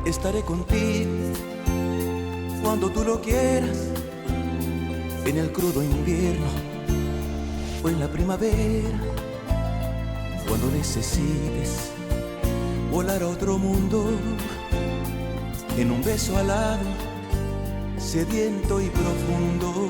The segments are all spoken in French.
Estaré contigo cuando tú lo quieras, en el crudo invierno o en la primavera, cuando necesites volar a otro mundo, en un beso alado, sediento y profundo.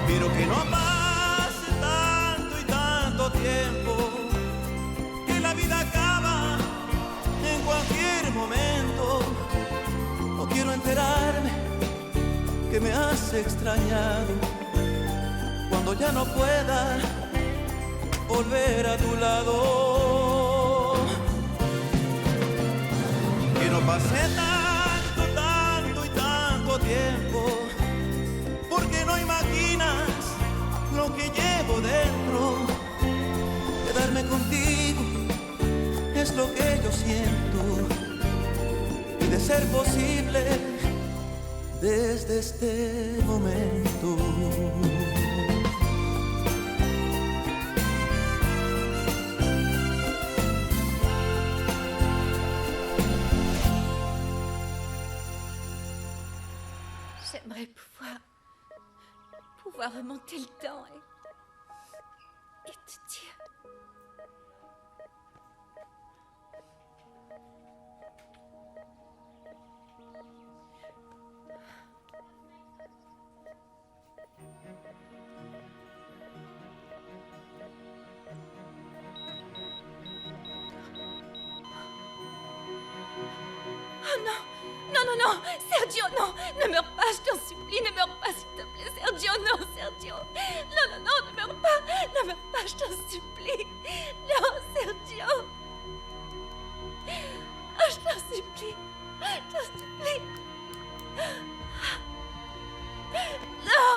Pero que no pase tanto y tanto tiempo, que la vida acaba en cualquier momento. No quiero enterarme que me has extrañado cuando ya no pueda volver a tu lado. Que no pase tanto, tanto y tanto tiempo, porque no imaginas lo que llevo dentro. Quedarme contigo es lo que yo siento, y de ser posible, desde este momento. J'aimerais pouvoir remonter le temps et te dire... Oh non! Non, non, non! Sergio, non! Ne meurs pas, je t'en supplie, ne meurs pas, s'il te plaît, Sergio, non, Sergio! Non, non, non, ne meurs pas! Ne meurs pas, je t'en supplie! Non, Sergio! Oh, je t'en supplie! Je t'en supplie! Non!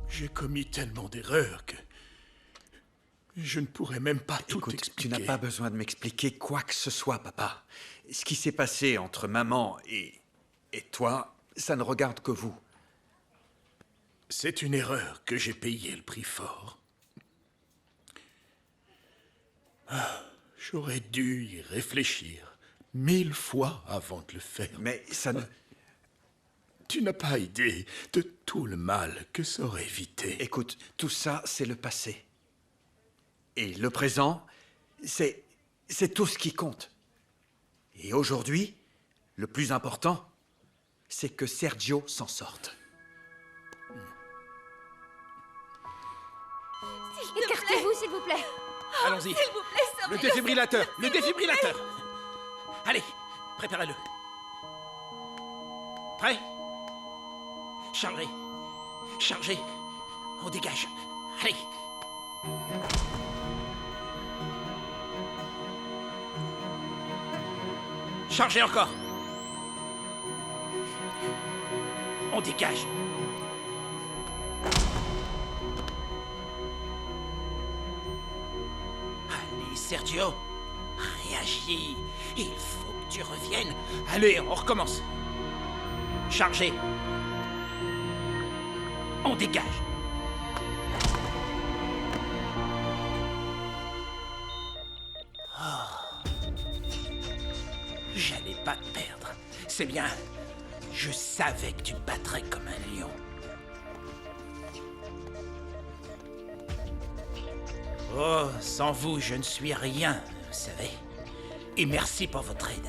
J'ai commis tellement d'erreurs que... je ne pourrais même pas tout expliquer. Tu n'as pas besoin de m'expliquer quoi que ce soit, papa. Ce qui s'est passé entre maman et toi, ça ne regarde que vous. C'est une erreur que j'ai payé le prix fort. J'aurais dû y réfléchir 1000 fois avant de le faire. Mais ça ne... Tu n'as pas idée de tout le mal que ça aurait évité. Écoute, tout ça, c'est le passé. Et le présent, c'est tout ce qui compte. Et aujourd'hui, le plus important, c'est que Sergio s'en sorte. Écartez-vous, s'il vous plaît. Allons-y. S'il vous plaît, Le défibrillateur. Le défibrillateur. Allez, préparez-le. Prêt? Chargez. Chargez. On dégage. Allez. Chargez encore. On dégage. Allez, Sergio. Réagis. Il faut que tu reviennes. Allez, on recommence. Chargez. On dégage. J'allais pas te perdre. C'est bien. Je savais que tu te battrais comme un lion. Oh, sans vous, je ne suis rien, vous savez. Et merci pour votre aide.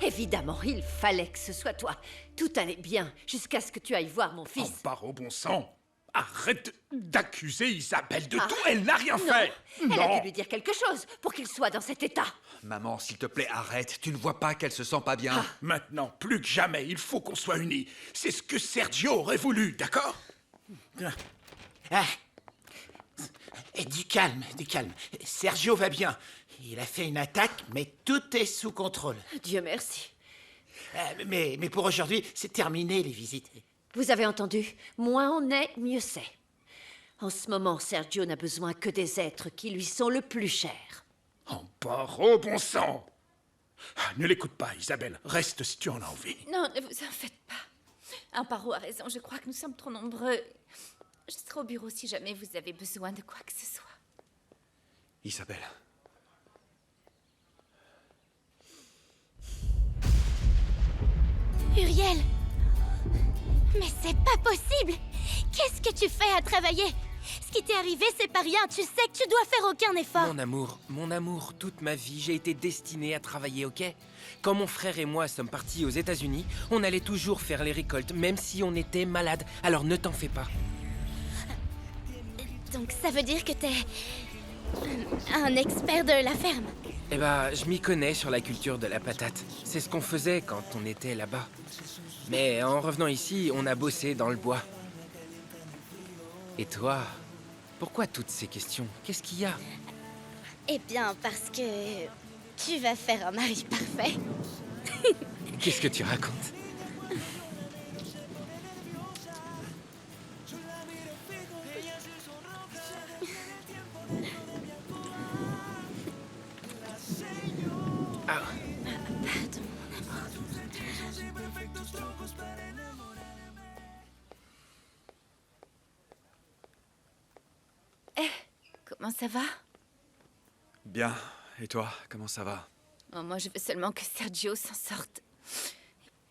Évidemment, il fallait que ce soit toi. Tout allait bien, jusqu'à ce que tu ailles voir mon fils. Oh, part au bon sang. Arrête d'accuser Isabelle de tout. Elle n'a rien fait. Elle a dû lui dire quelque chose pour qu'il soit dans cet état. Maman, s'il te plaît, arrête. Tu ne vois pas qu'elle se sent pas bien. Maintenant, plus que jamais, il faut qu'on soit unis. C'est ce que Sergio aurait voulu, d'accord? Et du calme, du calme. Sergio va bien. Il a fait une attaque, mais tout est sous contrôle. Dieu merci. Mais pour aujourd'hui, c'est terminé, les visites. Vous avez entendu? Moins on est, mieux c'est. En ce moment, Sergio n'a besoin que des êtres qui lui sont le plus chers. En paro, bon sang! Ah, ne l'écoute pas, Isabelle. Reste si tu en as envie. Non, ne vous en faites pas. Amparo a raison, je crois que nous sommes trop nombreux. Je serai au bureau si jamais vous avez besoin de quoi que ce soit. Isabelle. Uriel! Mais c'est pas possible! Qu'est-ce que tu fais à travailler? Ce qui t'est arrivé, c'est pas rien. Tu sais que tu dois faire aucun effort. Mon amour, toute ma vie, j'ai été destinée à travailler, ok? Quand mon frère et moi sommes partis aux États-Unis, on allait toujours faire les récoltes, même si on était malade. Alors ne t'en fais pas. Donc ça veut dire que t'es... un expert de la ferme. Eh ben, je m'y connais sur la culture de la patate. C'est ce qu'on faisait quand on était là-bas. Mais en revenant ici, on a bossé dans le bois. Et toi, pourquoi toutes ces questions? Qu'est-ce qu'il y a? Eh bien, parce que... tu vas faire un mari parfait. Qu'est-ce que tu racontes? Ah. Comment ça va? Bien. Et toi, comment ça va? Oh, moi, je veux seulement que Sergio s'en sorte.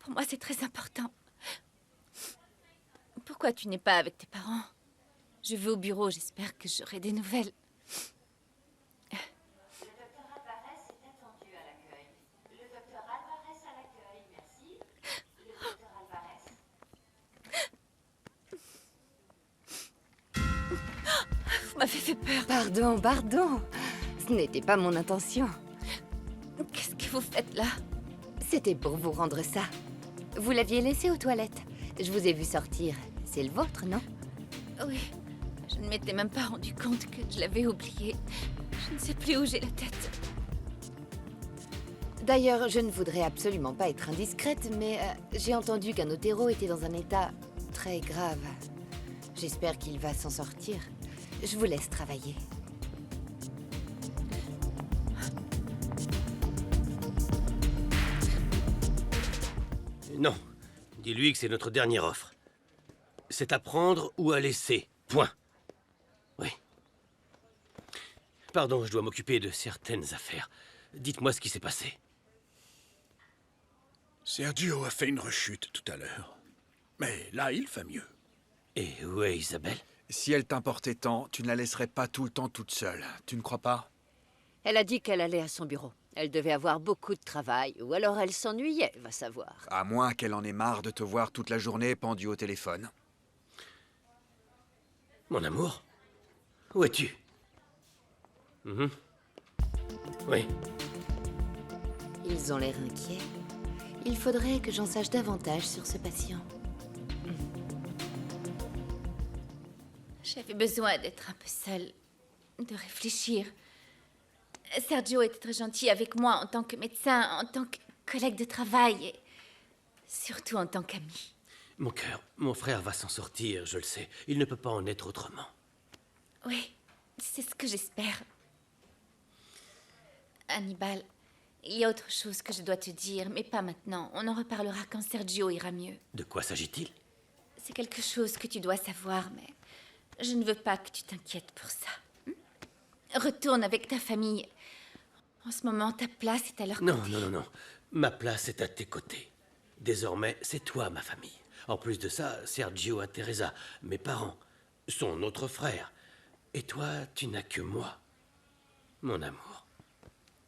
Pour moi, c'est très important. Pourquoi tu n'es pas avec tes parents? Je vais au bureau, j'espère que j'aurai des nouvelles. Le docteur Alvarez est attendu à l'accueil. Le docteur Alvarez à l'accueil, merci. Le docteur Alvarez. Vous m'avez fait peur. Pardon. Ce n'était pas mon intention. Qu'est-ce que vous faites là? C'était pour vous rendre ça. Vous l'aviez laissé aux toilettes. Je vous ai vu sortir. C'est le vôtre, non? Oui. Je ne m'étais même pas rendu compte que je l'avais oublié. Je ne sais plus où j'ai la tête. D'ailleurs, je ne voudrais absolument pas être indiscrète, mais j'ai entendu qu'un Otero était dans un état très grave. J'espère qu'il va s'en sortir. Je vous laisse travailler. Non. Dis-lui que c'est notre dernière offre. C'est à prendre ou à laisser. Point. Oui. Pardon, je dois m'occuper de certaines affaires. Dites-moi ce qui s'est passé. Sergio a fait une rechute tout à l'heure. Mais là, il va mieux. Et où est Isabelle? Si elle t'importait tant, tu ne la laisserais pas tout le temps toute seule. Tu ne crois pas? Elle a dit qu'elle allait à son bureau. Elle devait avoir beaucoup de travail, ou alors elle s'ennuyait, va savoir. À moins qu'elle en ait marre de te voir toute la journée pendue au téléphone. Mon amour? Où es-tu? Oui. Ils ont l'air inquiets. Il faudrait que j'en sache davantage sur ce patient. J'avais besoin d'être un peu seule, de réfléchir. Sergio était très gentil avec moi en tant que médecin, en tant que collègue de travail et surtout en tant qu'ami. Mon cœur, mon frère va s'en sortir, je le sais. Il ne peut pas en être autrement. Oui, c'est ce que j'espère. Hannibal, il y a autre chose que je dois te dire, mais pas maintenant. On en reparlera quand Sergio ira mieux. De quoi s'agit-il? C'est quelque chose que tu dois savoir, mais je ne veux pas que tu t'inquiètes pour ça. Retourne avec ta famille. En ce moment, ta place est à leur côté. Non. Ma place est à tes côtés. Désormais, c'est toi, ma famille. En plus de ça, Sergio a Teresa, mes parents, son autre frère. Et toi, tu n'as que moi. Mon amour.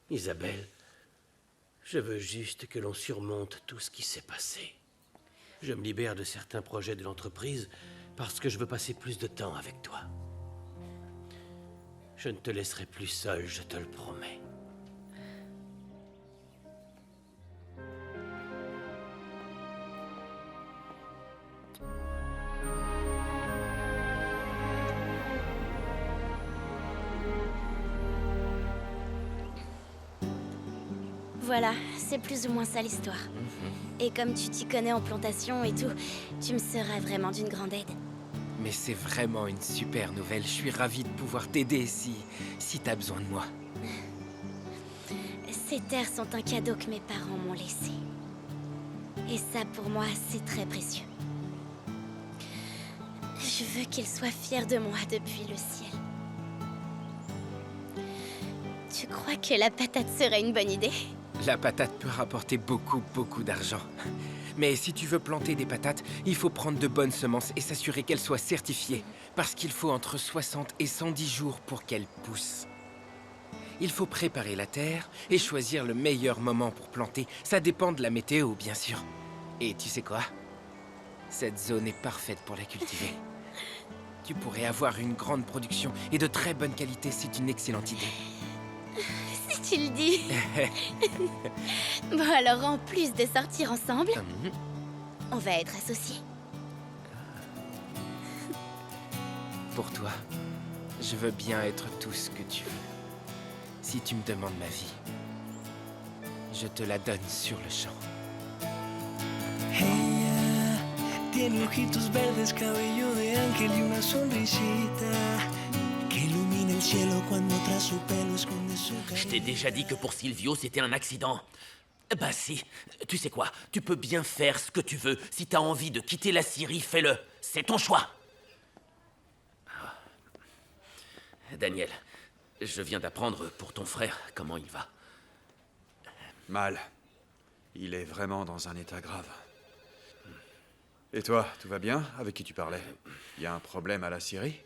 Isabelle, je veux juste que l'on surmonte tout ce qui s'est passé. Je me libère de certains projets de l'entreprise parce que je veux passer plus de temps avec toi. Je ne te laisserai plus seul, je te le promets. Voilà, c'est plus ou moins ça l'histoire. Et comme tu t'y connais en plantation et tout, tu me seras vraiment d'une grande aide. Mais c'est vraiment une super nouvelle. Je suis ravi de pouvoir t'aider si t'as besoin de moi. Ces terres sont un cadeau que mes parents m'ont laissé. Et ça, pour moi, c'est très précieux. Je veux qu'ils soient fiers de moi depuis le ciel. Tu crois que la patate serait une bonne idée? La patate peut rapporter beaucoup d'argent. Mais si tu veux planter des patates, il faut prendre de bonnes semences et s'assurer qu'elles soient certifiées. Parce qu'il faut entre 60 et 110 jours pour qu'elles poussent. Il faut préparer la terre et choisir le meilleur moment pour planter. Ça dépend de la météo, bien sûr. Et tu sais quoi? Cette zone est parfaite pour la cultiver. Tu pourrais avoir une grande production et de très bonne qualité, c'est une excellente idée. Si tu le dis. Bon alors, en plus de sortir ensemble, on va être associés. Pour toi, je veux bien être tout ce que tu veux. Si tu me demandes ma vie, je te la donne sur le champ. Ella tiene ojitos verdes, cabello de ángel y una sonrisita que ilumina el cielo cuando tras su pelo esconde su cara. Je t'ai déjà dit que pour Silvio, c'était un accident. Bah si, tu sais quoi, tu peux bien faire ce que tu veux. Si t'as envie de quitter la Syrie, fais-le. C'est ton choix. Daniel, je viens d'apprendre pour ton frère comment il va. Mal. Il est vraiment dans un état grave. Et toi, tout va bien? Avec qui tu parlais? Il y a un problème à la Syrie?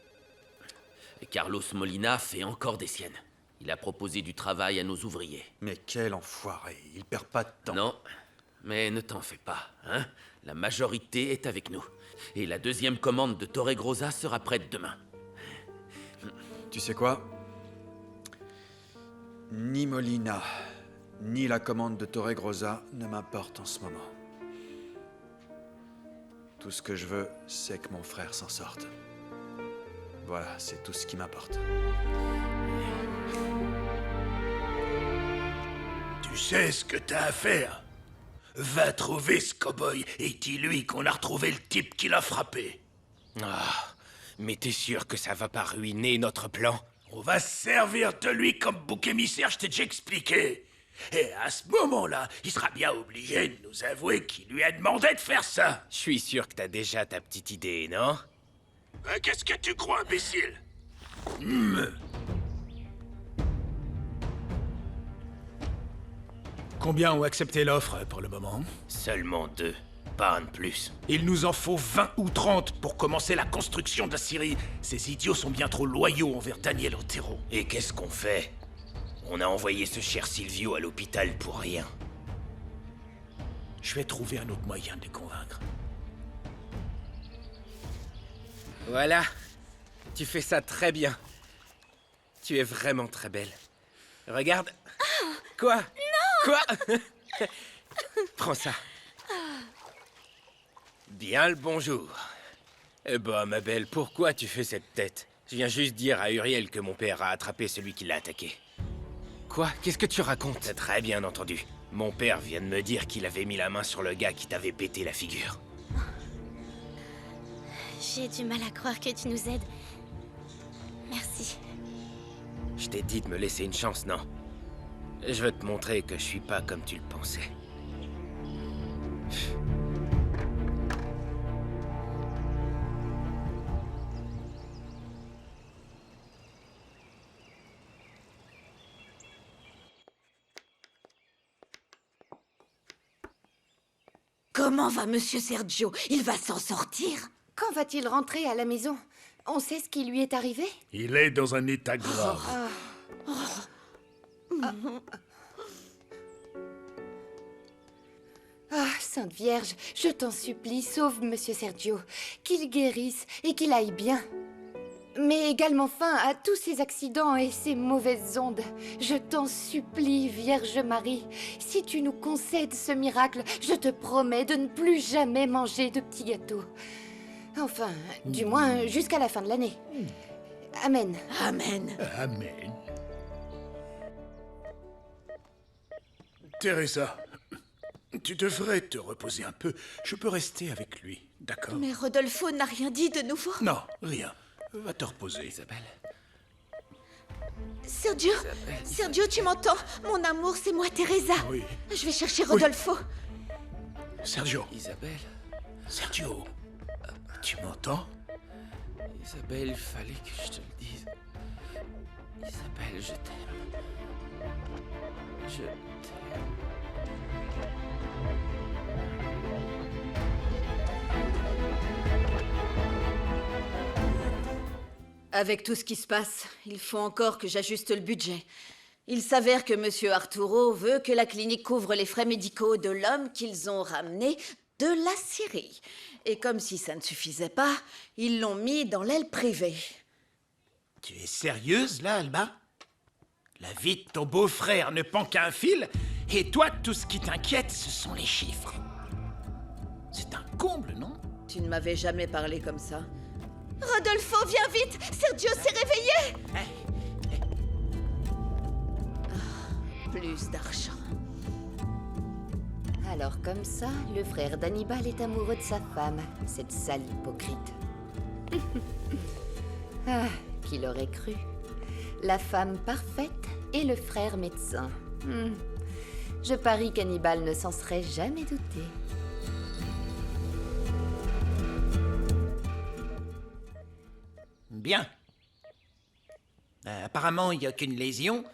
Carlos Molina fait encore des siennes. Il a proposé du travail à nos ouvriers. Mais quel enfoiré, il perd pas de temps. Non, mais ne t'en fais pas, hein? La majorité est avec nous. Et la deuxième commande de Torregrosa sera prête demain. Tu sais quoi? Ni Molina, ni la commande de Torregrosa ne m'importent en ce moment. Tout ce que je veux, c'est que mon frère s'en sorte. Voilà, c'est tout ce qui m'importe. Tu sais ce que t'as à faire? Va trouver ce cow-boy et dis-lui qu'on a retrouvé le type qui l'a frappé. Ah, mais t'es sûr que ça va pas ruiner notre plan? On va se servir de lui comme bouc émissaire, je t'ai déjà expliqué. Et à ce moment-là, il sera bien obligé de nous avouer qu'il lui a demandé de faire ça. Je suis sûr que t'as déjà ta petite idée, non? Qu'est-ce que tu crois, imbécile? Combien ont accepté l'offre pour le moment? Seulement 2, pas un de plus. Il nous en faut 20 ou 30 pour commencer la construction de la Syrie. Ces idiots sont bien trop loyaux envers Daniel Otero. Et qu'est-ce qu'on fait? On a envoyé ce cher Silvio à l'hôpital pour rien. Je vais trouver un autre moyen de les convaincre. Voilà. Tu fais ça très bien. Tu es vraiment très belle. Regarde. Quoi? Non! Quoi? Prends ça. Bien le bonjour. Eh ben, ma belle, pourquoi tu fais cette tête? Je viens juste dire à Uriel que mon père a attrapé celui qui l'a attaqué. Quoi? Qu'est-ce que tu racontes? T'as très bien entendu. Mon père vient de me dire qu'il avait mis la main sur le gars qui t'avait pété la figure. J'ai du mal à croire que tu nous aides. Merci. Je t'ai dit de me laisser une chance, non? Je veux te montrer que je suis pas comme tu le pensais. Comment va Monsieur Sergio? Il va s'en sortir? Quand va-t-il rentrer à la maison? On sait ce qui lui est arrivé? Il est dans un état grave. Ah, Sainte Vierge, je t'en supplie, sauve Monsieur Sergio. Qu'il guérisse et qu'il aille bien. Mais également fin à tous ces accidents et ces mauvaises ondes. Je t'en supplie, Vierge Marie, si tu nous concèdes ce miracle, je te promets de ne plus jamais manger de petits gâteaux. Enfin, du moins jusqu'à la fin de l'année. Amen. Amen. Amen. Teresa, tu devrais te reposer un peu. Je peux rester avec lui, d'accord? Mais Rodolfo n'a rien dit de nouveau. Non, rien. Va te reposer, Isabelle. Sergio, Sergio, tu m'entends? Mon amour, c'est moi, Teresa. Oui. Je vais chercher Rodolfo. Sergio. Isabelle, Sergio. Tu m'entends? Isabelle, fallait que je te le dise. Isabelle, je t'aime. Je t'aime. Avec tout ce qui se passe, il faut encore que j'ajuste le budget. Il s'avère que Monsieur Arturo veut que la clinique couvre les frais médicaux de l'homme qu'ils ont ramené de la Syrie. Et comme si ça ne suffisait pas, ils l'ont mis dans l'aile privée. Tu es sérieuse, là, Alba? La vie de ton beau-frère ne pend qu'à un fil, et toi, tout ce qui t'inquiète, ce sont les chiffres. C'est un comble, non? Tu ne m'avais jamais parlé comme ça. Rodolfo, viens vite! Sergio s'est réveillé! Plus d'argent. Alors comme ça, le frère d'Hannibal est amoureux de sa femme, cette sale hypocrite. Ah, qui l'aurait cru? La femme parfaite et le frère médecin. Je parie qu'Hannibal ne s'en serait jamais douté. Bien. Apparemment, il n'y a aucune lésion.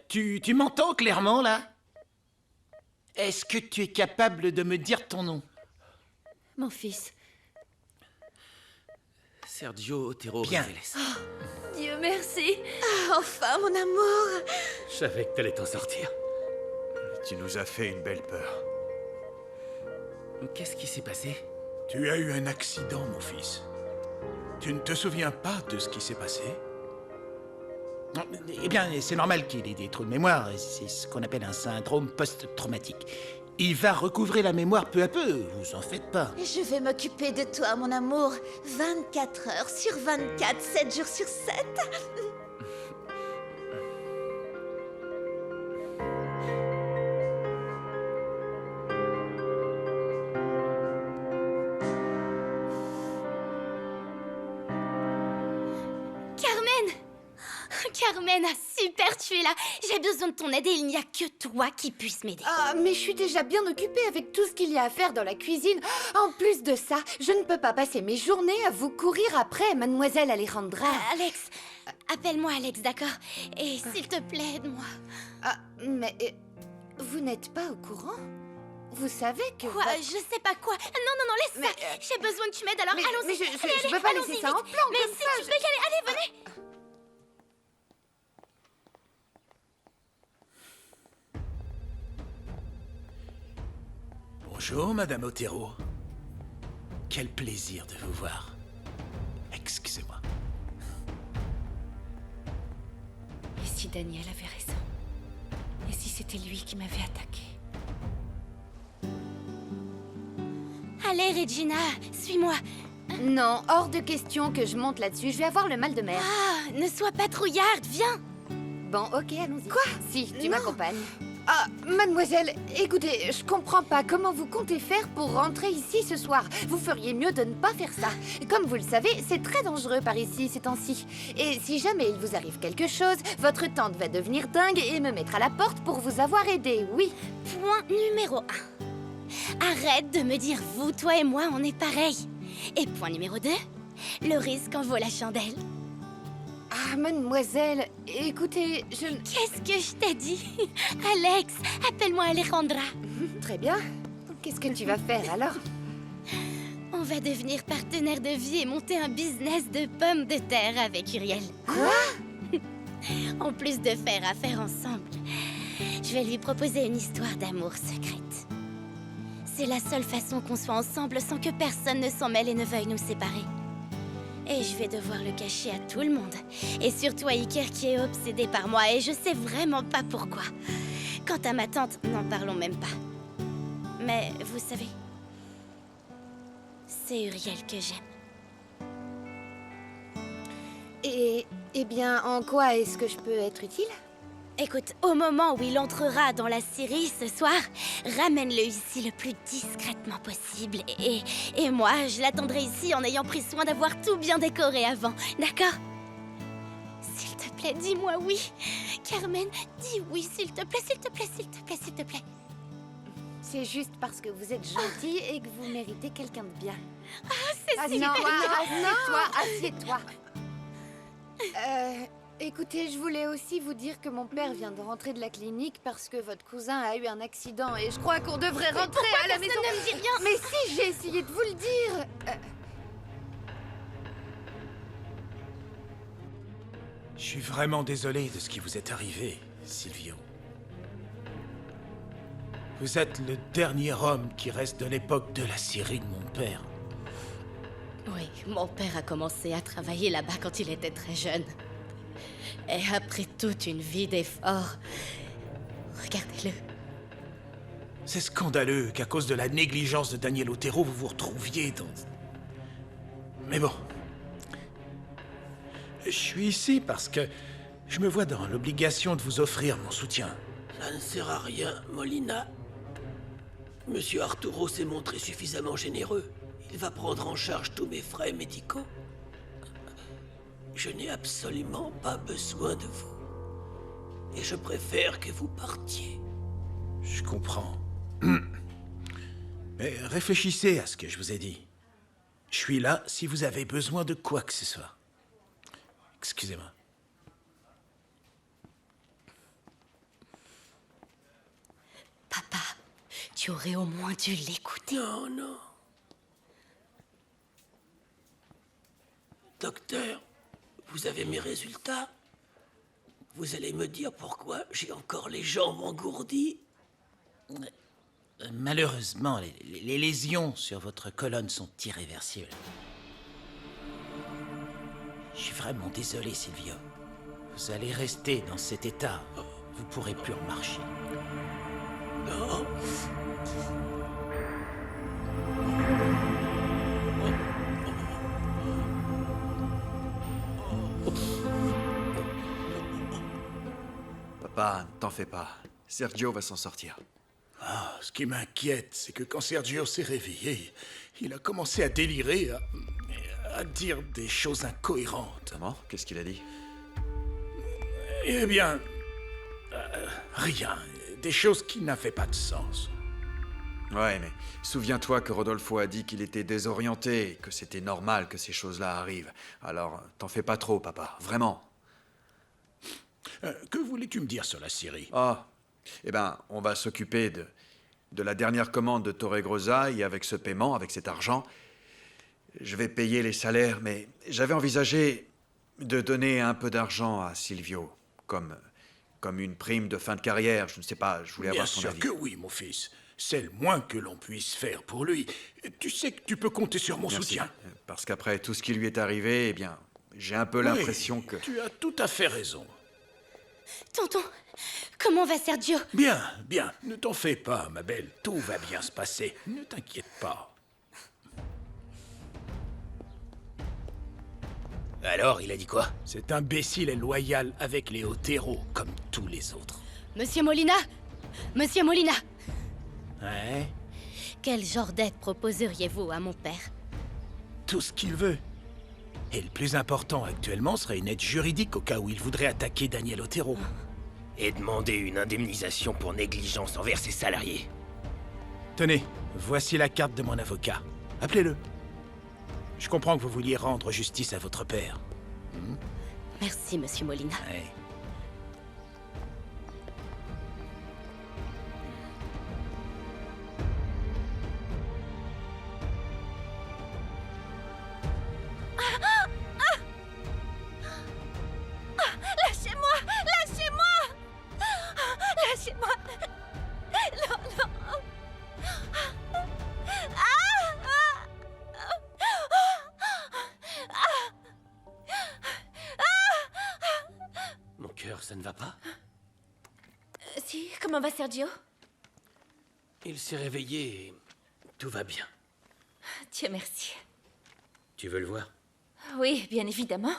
Tu m'entends clairement, là? Est-ce que tu es capable de me dire ton nom? Mon fils. Sergio Otero Bien. Reveles. Dieu merci. Ah, enfin, mon amour! Je savais que t'allais t'en sortir. Tu nous as fait une belle peur. Qu'est-ce qui s'est passé? Tu as eu un accident, mon fils. Tu ne te souviens pas de ce qui s'est passé? Non, eh bien, c'est normal qu'il ait des trous de mémoire. C'est ce qu'on appelle un syndrome post-traumatique. Il va recouvrer la mémoire peu à peu, vous en faites pas. Je vais m'occuper de toi, mon amour. 24 heures sur 24, 7 jours sur 7. Carmen, super, tu es là. J'ai besoin de ton aide et il n'y a que toi qui puisse m'aider. Ah, mais je suis déjà bien occupée avec tout ce qu'il y a à faire dans la cuisine. En plus de ça, je ne peux pas passer mes journées à vous courir après, mademoiselle Alejandra. Alex, appelle-moi Alex, d'accord? Et s'il te plaît, aide-moi. Ah, mais vous n'êtes pas au courant? Vous savez que... Quoi? Je sais pas quoi. Non, laisse ça. J'ai besoin que tu m'aides, alors mais allons-y. je peux pas laisser ça en plan Mais comme si ça, tu peux y aller, allez, venez. Bonjour, Madame Otero. Quel plaisir de vous voir. Excusez-moi. Et si Daniel avait raison? Et si c'était lui qui m'avait attaqué? Allez, Regina, suis-moi. Non, hors de question que je monte là-dessus. Je vais avoir le mal de mer. Ah, ne sois pas trouillarde, viens. Bon, ok, allons-y. Quoi? Si, tu Non. m'accompagnes. Ah, mademoiselle, écoutez, je comprends pas comment vous comptez faire pour rentrer ici ce soir. Vous feriez mieux de ne pas faire ça. Comme vous le savez, c'est très dangereux par ici ces temps-ci. Et si jamais il vous arrive quelque chose, votre tante va devenir dingue et me mettre à la porte pour vous avoir aidé, oui. Point numéro 1. Arrête de me dire vous, toi et moi, on est pareils. Et point numéro 2, le risque en vaut la chandelle. Ah, mademoiselle, écoutez, je... Qu'est-ce que je t'ai dit? Alex, appelle-moi Alejandra. Très bien. Qu'est-ce que tu vas faire alors? On va devenir partenaires de vie et monter un business de pommes de terre avec Uriel. Quoi? En plus de faire affaire ensemble, je vais lui proposer une histoire d'amour secrète. C'est la seule façon qu'on soit ensemble sans que personne ne s'en mêle et ne veuille nous séparer. Et je vais devoir le cacher à tout le monde. Et surtout à Iker qui est obsédé par moi et je sais vraiment pas pourquoi. Quant à ma tante, n'en parlons même pas. Mais vous savez, c'est Uriel que j'aime. Et, eh bien, en quoi est-ce que je peux être utile? Écoute, au moment où il entrera dans la Syrie ce soir, ramène-le ici le plus discrètement possible. Et moi, je l'attendrai ici en ayant pris soin d'avoir tout bien décoré avant, d'accord? S'il te plaît. plaît, dis-moi oui. Carmen, dis oui, s'il te plaît, s'il te plaît, s'il te plaît, s'il te plaît. C'est juste parce que vous êtes gentil et que vous méritez quelqu'un de bien. C'est Assieds-toi, super. assieds-toi. Écoutez, je voulais aussi vous dire que mon père vient de rentrer de la clinique parce que votre cousin a eu un accident et je crois qu'on devrait rentrer à la maison. Personne ne me dit rien. Mais si, j'ai essayé de vous le dire. Je suis vraiment désolé de ce qui vous est arrivé, Silvio. Vous êtes le dernier homme qui reste de l'époque de la Syrie de mon père. Oui, mon père a commencé à travailler là-bas quand il était très jeune. Et après toute une vie d'efforts, regardez-le. C'est scandaleux qu'à cause de la négligence de Daniel Otero, vous vous retrouviez dans... Mais bon... Je suis ici parce que je me vois dans l'obligation de vous offrir mon soutien. Ça ne sert à rien, Molina. Monsieur Arturo s'est montré suffisamment généreux. Il va prendre en charge tous mes frais médicaux. Je n'ai absolument pas besoin de vous. Et je préfère que vous partiez. Je comprends. Mais réfléchissez à ce que je vous ai dit. Je suis là si vous avez besoin de quoi que ce soit. Excusez-moi. Papa, tu aurais au moins dû l'écouter. Non, non. Docteur, vous avez mes résultats? Vous allez me dire pourquoi j'ai encore les jambes engourdies? Malheureusement, les lésions sur votre colonne sont irréversibles. Je suis vraiment désolé, Silvio. Vous allez rester dans cet état. Vous pourrez plus en marcher. Non. Papa, t'en fais pas. Sergio va s'en sortir. Ah, ce qui m'inquiète, c'est que quand Sergio s'est réveillé, il a commencé à délirer, à dire des choses incohérentes. Comment? Qu'est-ce qu'il a dit? Eh bien... rien. Des choses qui n'avaient pas de sens. Ouais, mais souviens-toi que Rodolfo a dit qu'il était désorienté et que c'était normal que ces choses-là arrivent. Alors, t'en fais pas trop, papa. Vraiment. Que voulais-tu me dire sur la Syrie? Ah, eh ben, on va s'occuper de la dernière commande de Torregrosa et avec ce paiement, avec cet argent, je vais payer les salaires, mais j'avais envisagé de donner un peu d'argent à Silvio, comme une prime de fin de carrière. Je ne sais pas, je voulais avoir son avis. Bien sûr que oui, mon fils. C'est le moins que l'on puisse faire pour lui. Tu sais que tu peux compter sur mon soutien. Parce qu'après tout ce qui lui est arrivé, eh bien, j'ai un peu l'impression que... Tu as tout à fait raison. Tonton, comment va Sergio? Bien, bien. Ne t'en fais pas, ma belle. Tout va bien se passer. Ne t'inquiète pas. Alors, il a dit quoi? Cet imbécile est loyal avec les Otero, comme tous les autres. Monsieur Molina! Monsieur Molina! Ouais? Quel genre d'aide proposeriez-vous à mon père? Tout ce qu'il veut. Et le plus important actuellement serait une aide juridique au cas où il voudrait attaquer Daniel Otero. Et demander une indemnisation pour négligence envers ses salariés. Tenez, voici la carte de mon avocat. Appelez-le. Je comprends que vous vouliez rendre justice à votre père. Merci, Monsieur Molina. Ouais. Lâchez-moi! Lâchez-moi! Lâchez-moi! Non, non! Mon cœur, ça ne va pas? Si, comment va Sergio? Il s'est réveillé et tout va bien. Dieu merci. Tu veux le voir? Oui, bien évidemment.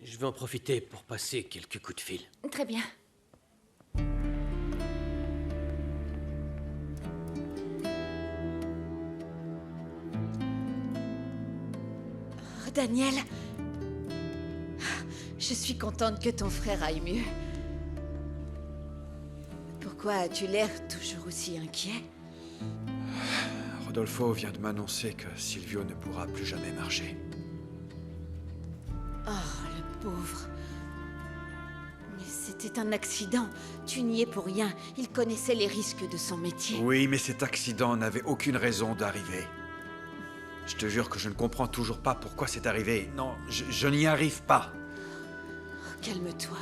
Je vais en profiter pour passer quelques coups de fil. Très bien. Oh, Daniel, Je suis contente que ton frère aille mieux. Pourquoi as-tu l'air toujours aussi inquiet? Rodolfo vient de m'annoncer que Silvio ne pourra plus jamais marcher. Oh, le pauvre. Mais c'était un accident. Tu n'y es pour rien. Il connaissait les risques de son métier. Oui, mais cet accident n'avait aucune raison d'arriver. Je te jure que je ne comprends toujours pas pourquoi c'est arrivé. Non, je n'y arrive pas. Calme-toi.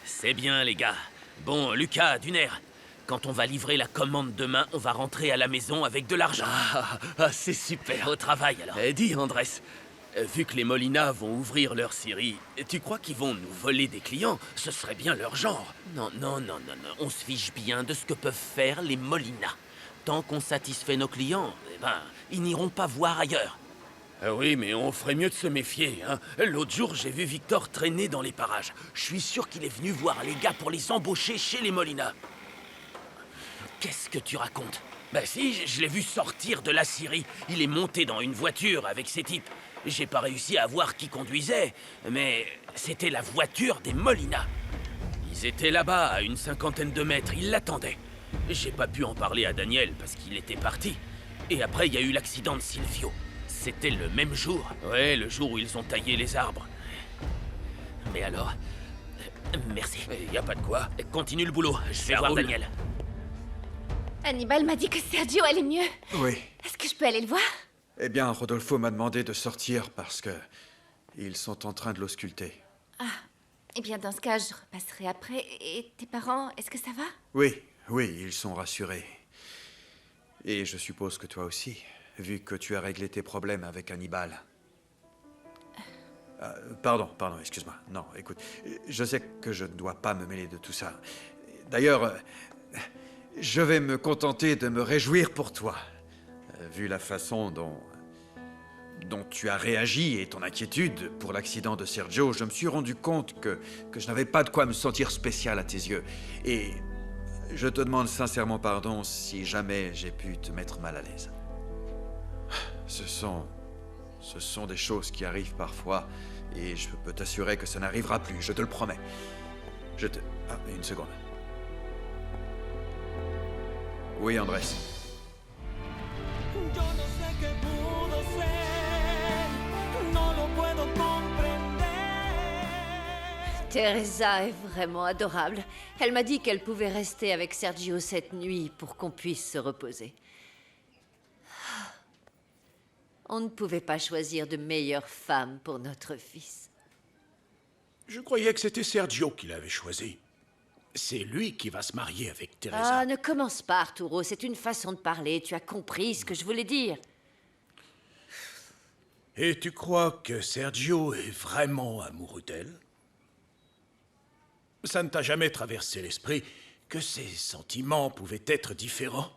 C'est bien, les gars. Bon, Lucas, Duner, quand on va livrer la commande demain, on va rentrer à la maison avec de l'argent. C'est super. Au travail, alors. Dis, Andrés, vu que les Molina vont ouvrir leur scierie, tu crois qu'ils vont nous voler des clients? Ce serait bien leur genre. Non. On se fiche bien de ce que peuvent faire les Molina. Tant qu'on satisfait nos clients, ils n'iront pas voir ailleurs. Oui, mais on ferait mieux de se méfier, hein. L'autre jour, j'ai vu Victor traîner dans les parages. Je suis sûr qu'il est venu voir les gars pour les embaucher chez les Molina. Qu'est-ce que tu racontes? Bah si, je l'ai vu sortir de la scierie. Il est monté dans une voiture avec ses types. J'ai pas réussi à voir qui conduisait, mais c'était la voiture des Molina. Ils étaient là-bas, à une 50aine de mètres, ils l'attendaient. J'ai pas pu en parler à Daniel parce qu'il était parti. Et après, il y a eu l'accident de Silvio. C'était le même jour. Ouais, le jour où ils ont taillé les arbres. Mais alors... merci. Y a pas de quoi. Continue le boulot, je vais voir Daniel. Hannibal m'a dit que Sergio allait mieux. Oui. Est-ce que je peux aller le voir? Eh bien, Rodolfo m'a demandé de sortir parce que... ils sont en train de l'ausculter. Ah, eh bien dans ce cas, je repasserai après. Et tes parents, est-ce que ça va? Oui, ils sont rassurés. Et je suppose que toi aussi, vu que tu as réglé tes problèmes avec Hannibal. Pardon, excuse-moi. Non, écoute, je sais que je ne dois pas me mêler de tout ça. D'ailleurs, je vais me contenter de me réjouir pour toi. Vu la façon dont tu as réagi et ton inquiétude pour l'accident de Sergio, je me suis rendu compte que je n'avais pas de quoi me sentir spécial à tes yeux. Et je te demande sincèrement pardon si jamais j'ai pu te mettre mal à l'aise. Ce sont des choses qui arrivent parfois, et je peux t'assurer que ça n'arrivera plus, je te le promets. Ah, une seconde. Oui, Andrés. Teresa est vraiment adorable. Elle m'a dit qu'elle pouvait rester avec Sergio cette nuit pour qu'on puisse se reposer. On ne pouvait pas choisir de meilleure femme pour notre fils. Je croyais que c'était Sergio qui l'avait choisi. C'est lui qui va se marier avec Teresa. Ah, ne commence pas, Arturo. C'est une façon de parler. Tu as compris ce que je voulais dire. Et tu crois que Sergio est vraiment amoureux d'elle? Ça ne t'a jamais traversé l'esprit que ses sentiments pouvaient être différents?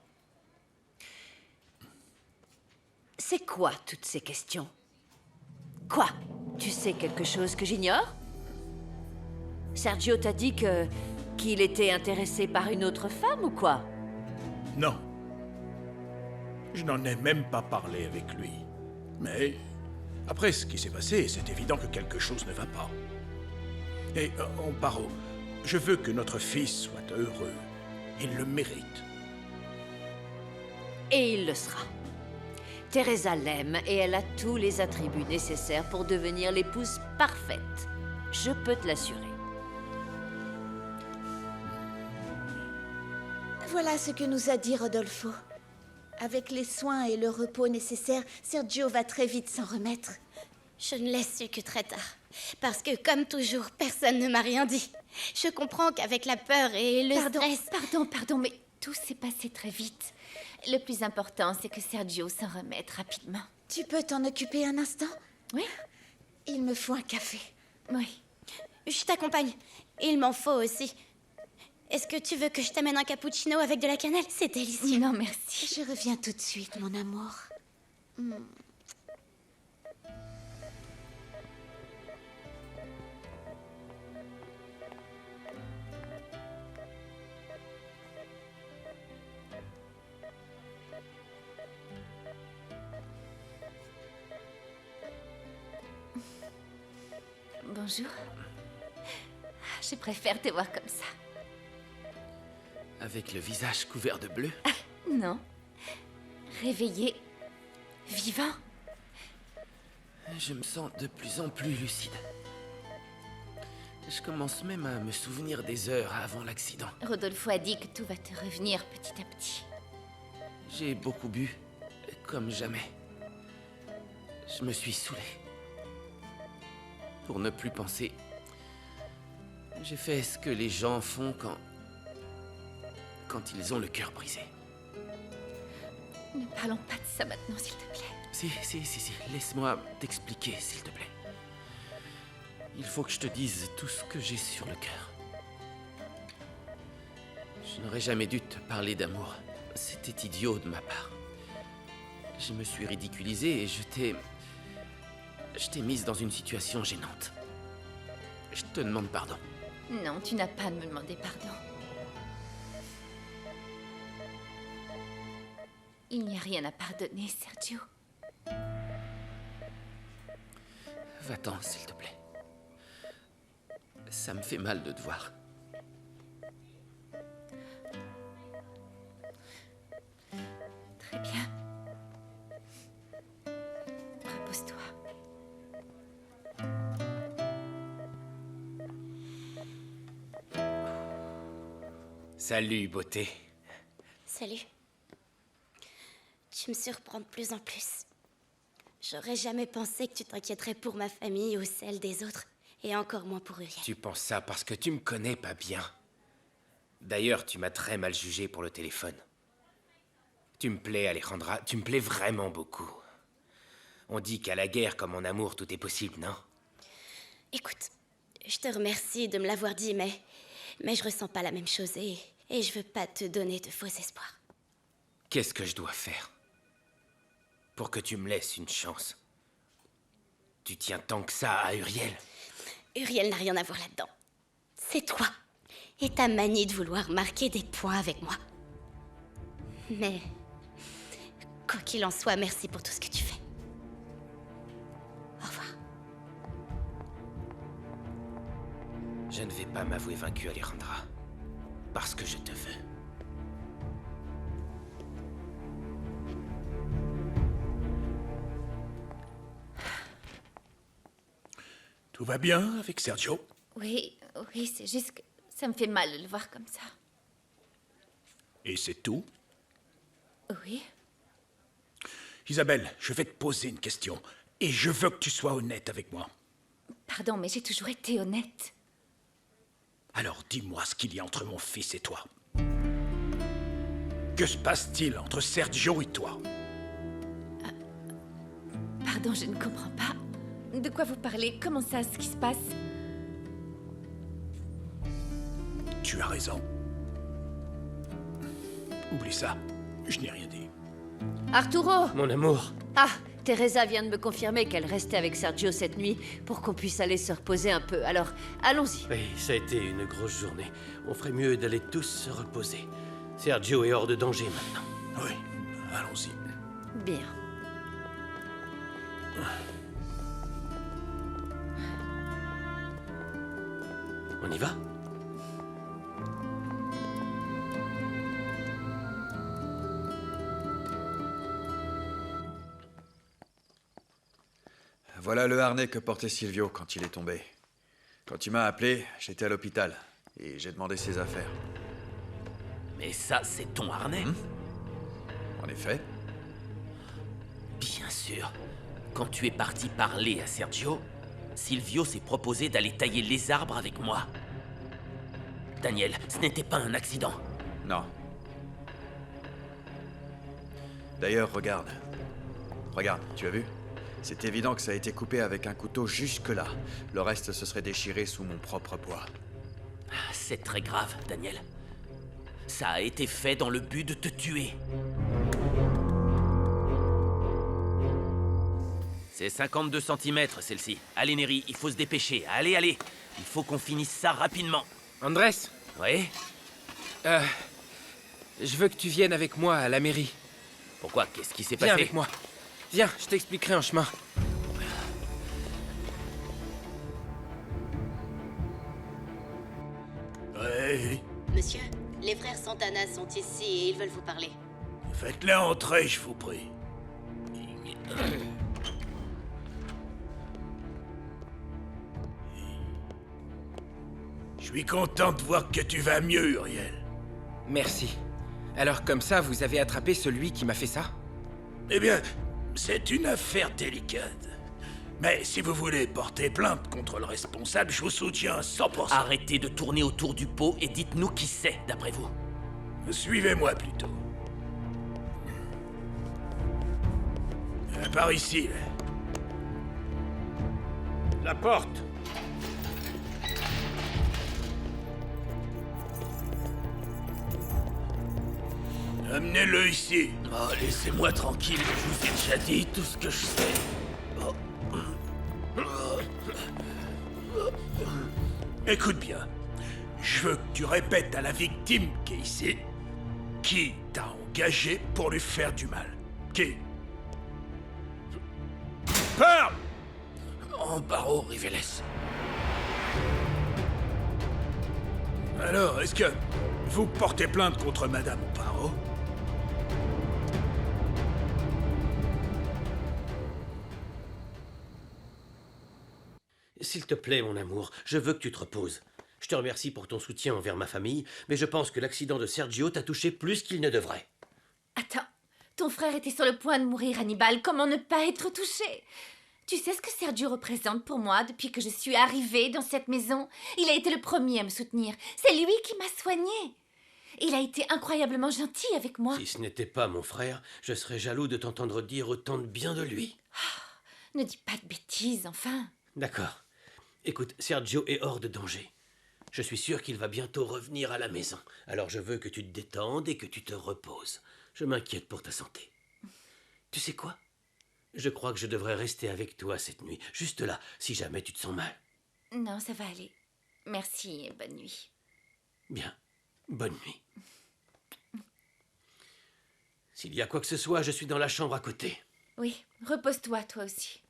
C'est quoi toutes ces questions? Quoi? Tu sais quelque chose que j'ignore? Sergio t'a dit qu'il était intéressé par une autre femme ou quoi? Non. Je n'en ai même pas parlé avec lui. Mais après ce qui s'est passé, c'est évident que quelque chose ne va pas. Et Amparo, je veux que notre fils soit heureux. Il le mérite. Et il le sera. Teresa l'aime et elle a tous les attributs nécessaires pour devenir l'épouse parfaite. Je peux te l'assurer. Voilà ce que nous a dit Rodolfo. Avec les soins et le repos nécessaires, Sergio va très vite s'en remettre. Je ne l'ai su que très tard. Parce que, comme toujours, personne ne m'a rien dit. Je comprends qu'avec la peur et le stress... Pardon, mais tout s'est passé très vite. Le plus important, c'est que Sergio s'en remette rapidement. Tu peux t'en occuper un instant? Oui? Il me faut un café. Oui. Je t'accompagne. Il m'en faut aussi. Est-ce que tu veux que je t'amène un cappuccino avec de la cannelle? C'est délicieux. Non, merci. Je reviens tout de suite, mon amour. Bonjour. Je préfère te voir comme ça. Avec le visage couvert de bleu? Non. Réveillé. Vivant. Je me sens de plus en plus lucide. Je commence même à me souvenir des heures avant l'accident. Rodolfo a dit que tout va te revenir petit à petit. J'ai beaucoup bu, comme jamais. Je me suis saoulé. Pour ne plus penser, j'ai fait ce que les gens font quand ils ont le cœur brisé. Ne parlons pas de ça maintenant, s'il te plaît. Si. Laisse-moi t'expliquer, s'il te plaît. Il faut que je te dise tout ce que j'ai sur le cœur. Je n'aurais jamais dû te parler d'amour. C'était idiot de ma part. Je me suis ridiculisé et je t'ai mise dans une situation gênante. Je te demande pardon. Non, tu n'as pas à me demander pardon. Il n'y a rien à pardonner, Sergio. Va-t'en, s'il te plaît. Ça me fait mal de te voir. Très bien. Repose-toi. Salut, beauté. Salut. Tu me surprends de plus en plus. J'aurais jamais pensé que tu t'inquiéterais pour ma famille ou celle des autres, et encore moins pour Uriel. Tu penses ça parce que tu me connais pas bien. D'ailleurs, tu m'as très mal jugé pour le téléphone. Tu me plais, Alejandra, tu me plais vraiment beaucoup. On dit qu'à la guerre comme en amour, tout est possible, non? Écoute, je te remercie de me l'avoir dit, mais je ressens pas la même chose et je veux pas te donner de faux espoirs. Qu'est-ce que je dois faire pour que tu me laisses une chance? Tu tiens tant que ça à Uriel? Uriel n'a rien à voir là-dedans. C'est toi et ta manie de vouloir marquer des points avec moi. Mais, quoi qu'il en soit, merci pour tout ce que tu fais. Au revoir. Je ne vais pas m'avouer vaincu, Alejandra, parce que je te veux. Tout va bien avec Sergio? Oui, c'est juste que ça me fait mal de le voir comme ça. Et c'est tout? Oui. Isabelle, je vais te poser une question. Et je veux que tu sois honnête avec moi. Pardon, mais j'ai toujours été honnête. Alors dis-moi ce qu'il y a entre mon fils et toi. Que se passe-t-il entre Sergio et toi? Pardon, je ne comprends pas. De quoi vous parlez? Comment ça, ce qui se passe? Tu as raison. Oublie ça. Je n'ai rien dit. Arturo! Mon amour. Ah, Teresa vient de me confirmer qu'elle restait avec Sergio cette nuit pour qu'on puisse aller se reposer un peu. Alors, allons-y. Oui, ça a été une grosse journée. On ferait mieux d'aller tous se reposer. Sergio est hors de danger maintenant. Oui, allons-y. Bien. On y va? Voilà le harnais que portait Silvio quand il est tombé. Quand il m'a appelé, j'étais à l'hôpital et j'ai demandé ses affaires. Mais ça, c'est ton harnais? En effet. Bien sûr. Quand tu es parti parler à Sergio, Silvio s'est proposé d'aller tailler les arbres avec moi. Daniel, ce n'était pas un accident. Non. D'ailleurs, regarde. Regarde, tu as vu? C'est évident que ça a été coupé avec un couteau jusque-là. Le reste se serait déchiré sous mon propre poids. C'est très grave, Daniel. Ça a été fait dans le but de te tuer. C'est 52 cm, celle-ci. Allez, Neri, il faut se dépêcher. Allez, allez. Il faut qu'on finisse ça rapidement. Andrés? Oui? Je veux que tu viennes avec moi à la mairie. Pourquoi? Qu'est-ce qui s'est Viens passé? avec moi. Viens, je t'expliquerai en chemin. Oui. Monsieur, les frères Santana sont ici et ils veulent vous parler. Faites-les entrer, je vous prie. Je suis content de voir que tu vas mieux, Uriel. Merci. Alors comme ça, vous avez attrapé celui qui m'a fait ça? Eh bien, c'est une affaire délicate. Mais si vous voulez porter plainte contre le responsable, je vous soutiens à 100%. Arrêtez de tourner autour du pot et dites-nous qui c'est, d'après vous. Suivez-moi plutôt. Par ici, là. La porte. Amenez-le ici. Oh, laissez-moi tranquille, je vous ai déjà dit tout ce que je sais. Écoute bien. Je veux que tu répètes à la victime qui est ici, qui t'a engagé pour lui faire du mal. Qui? Parle! Amparo Riveles. Alors, est-ce que vous portez plainte contre Madame Amparo? S'il te plaît, mon amour, je veux que tu te reposes. Je te remercie pour ton soutien envers ma famille, mais je pense que l'accident de Sergio t'a touché plus qu'il ne devrait. Attends, ton frère était sur le point de mourir, Hannibal. Comment ne pas être touché? Tu sais ce que Sergio représente pour moi depuis que je suis arrivée dans cette maison? Il a été le premier à me soutenir. C'est lui qui m'a soignée. Il a été incroyablement gentil avec moi. Si ce n'était pas mon frère, je serais jaloux de t'entendre dire autant de bien de lui. Ne dis pas de bêtises, enfin. D'accord. Écoute, Sergio est hors de danger. Je suis sûr qu'il va bientôt revenir à la maison. Alors je veux que tu te détendes et que tu te reposes. Je m'inquiète pour ta santé. Tu sais quoi? Je crois que je devrais rester avec toi cette nuit. Juste là, si jamais tu te sens mal. Non, ça va aller. Merci et bonne nuit. Bien. Bonne nuit. S'il y a quoi que ce soit, je suis dans la chambre à côté. Oui, repose-toi, toi aussi.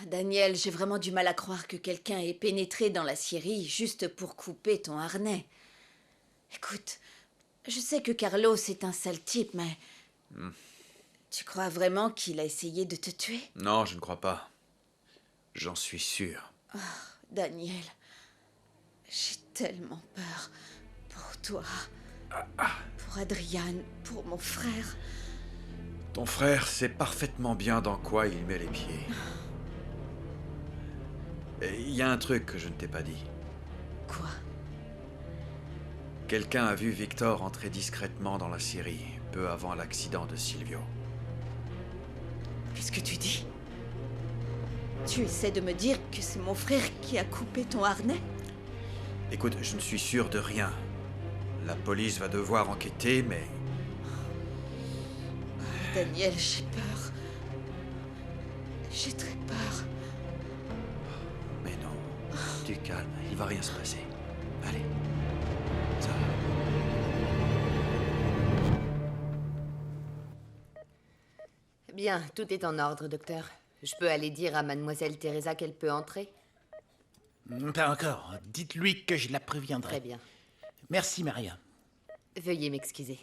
Daniel, j'ai vraiment du mal à croire que quelqu'un ait pénétré dans la scierie juste pour couper ton harnais. Écoute, je sais que Carlos est un sale type, mais... Tu crois vraiment qu'il a essayé de te tuer? Non, je ne crois pas. J'en suis sûr. Oh, Daniel, j'ai tellement peur pour toi, pour Adrian, pour mon frère. Ton frère sait parfaitement bien dans quoi il met les pieds. Et il y a un truc que je ne t'ai pas dit. Quoi? Quelqu'un a vu Victor entrer discrètement dans la scierie, peu avant l'accident de Silvio. Qu'est-ce que tu dis? Tu essaies de me dire que c'est mon frère qui a coupé ton harnais? Écoute, je ne suis sûr de rien. La police va devoir enquêter, mais... Daniel, j'ai peur. J'ai très peur. Mais non, du calme, il va rien se passer. Allez, ça va. Bien, tout est en ordre, docteur. Je peux aller dire à mademoiselle Teresa qu'elle peut entrer? Pas encore. Dites-lui que je la préviendrai. Très bien. Merci, Maria. Veuillez m'excuser.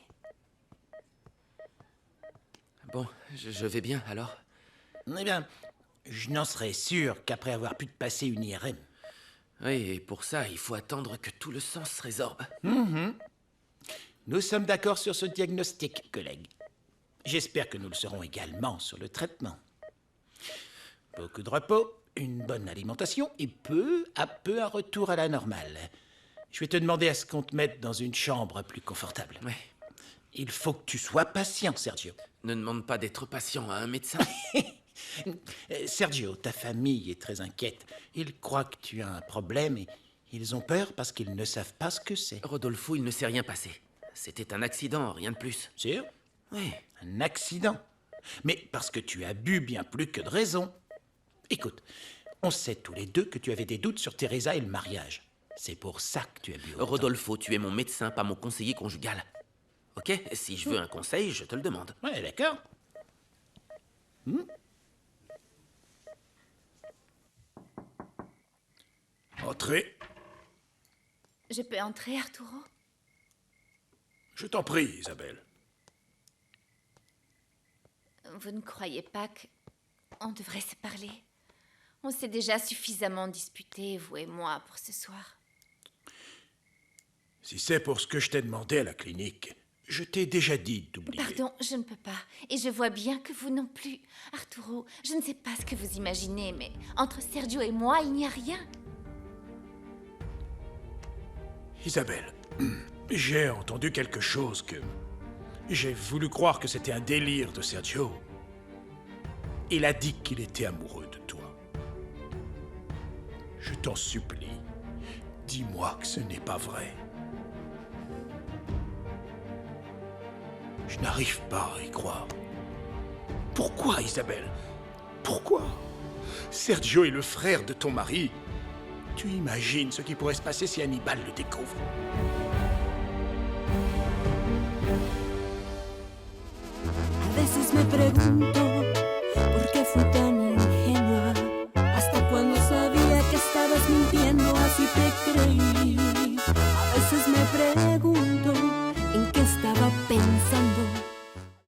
Bon, je vais bien, alors. Eh bien, je n'en serais sûr qu'après avoir pu te passer une IRM. Oui, et pour ça, il faut attendre que tout le sang se résorbe. Nous sommes d'accord sur ce diagnostic, collègue. J'espère que nous le serons également sur le traitement. Beaucoup de repos, une bonne alimentation et peu à peu un retour à la normale. Je vais te demander à ce qu'on te mette dans une chambre plus confortable. Ouais. Il faut que tu sois patient, Sergio. Ne demande pas d'être patient à un médecin. Sergio, ta famille est très inquiète. Ils croient que tu as un problème et ils ont peur parce qu'ils ne savent pas ce que c'est. Rodolfo, il ne s'est rien passé. C'était un accident, rien de plus. Sûr? Oui. Un accident. Mais parce que tu as bu bien plus que de raison. Écoute, on sait tous les deux que tu avais des doutes sur Teresa et le mariage. C'est pour ça que tu as bu autant. Rodolfo, tu es mon médecin, pas mon conseiller conjugal. Ok? Si je veux un conseil, je te le demande. Ouais, d'accord. Entrez. Je peux entrer, Arturo? Je t'en prie, Isabelle. Vous ne croyez pas qu'on devrait se parler? On s'est déjà suffisamment disputé, vous et moi, pour ce soir. Si c'est pour ce que je t'ai demandé à la clinique, je t'ai déjà dit d'oublier. Pardon, je ne peux pas. Et je vois bien que vous non plus. Arturo, je ne sais pas ce que vous imaginez, mais entre Sergio et moi, il n'y a rien. Isabelle, j'ai entendu quelque chose que... J'ai voulu croire que c'était un délire de Sergio. Il a dit qu'il était amoureux de toi. Je t'en supplie, dis-moi que ce n'est pas vrai. Je n'arrive pas à y croire. Pourquoi, Isabelle? Pourquoi? Sergio est le frère de ton mari. Tu imagines ce qui pourrait se passer si Hannibal le découvre? A veces me pregunto